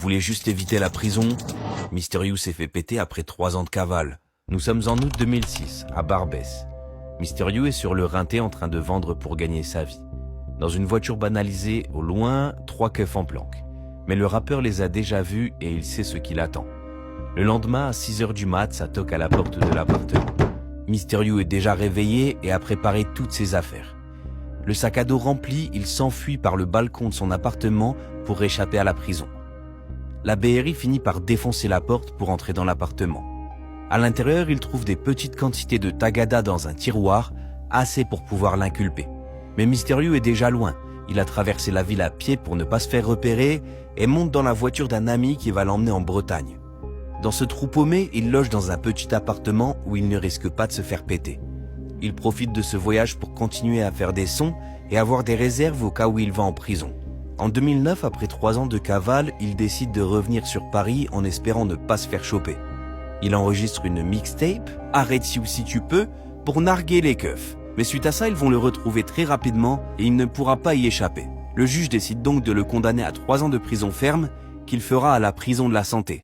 voulait juste éviter la prison. Mysterio s'est fait péter après 3 ans de cavale. Nous sommes en août 2006, à Barbès. Mysterio est sur le rinté en train de vendre pour gagner sa vie. Dans une voiture banalisée, au loin, 3 keufs en planque. Mais le rappeur les a déjà vus et il sait ce qu'il attend. Le lendemain, à 6h du mat, ça toque à la porte de l'appartement. Mysterio est déjà réveillé et a préparé toutes ses affaires. Le sac à dos rempli, il s'enfuit par le balcon de son appartement pour échapper à la prison. La BRI finit par défoncer la porte pour entrer dans l'appartement. À l'intérieur, il trouve des petites quantités de tagada dans un tiroir, assez pour pouvoir l'inculper. Mais Mysterio est déjà loin. Il a traversé la ville à pied pour ne pas se faire repérer et monte dans la voiture d'un ami qui va l'emmener en Bretagne. Dans ce trou paumé, il loge dans un petit appartement où il ne risque pas de se faire péter. Il profite de ce voyage pour continuer à faire des sons et avoir des réserves au cas où il va en prison. En 2009, après 3 ans de cavale, il décide de revenir sur Paris en espérant ne pas se faire choper. Il enregistre une mixtape, Arrête-ci ou si tu peux, pour narguer les keufs. Mais suite à ça, ils vont le retrouver très rapidement et il ne pourra pas y échapper. Le juge décide donc de le condamner à 3 ans de prison ferme qu'il fera à la prison de la santé.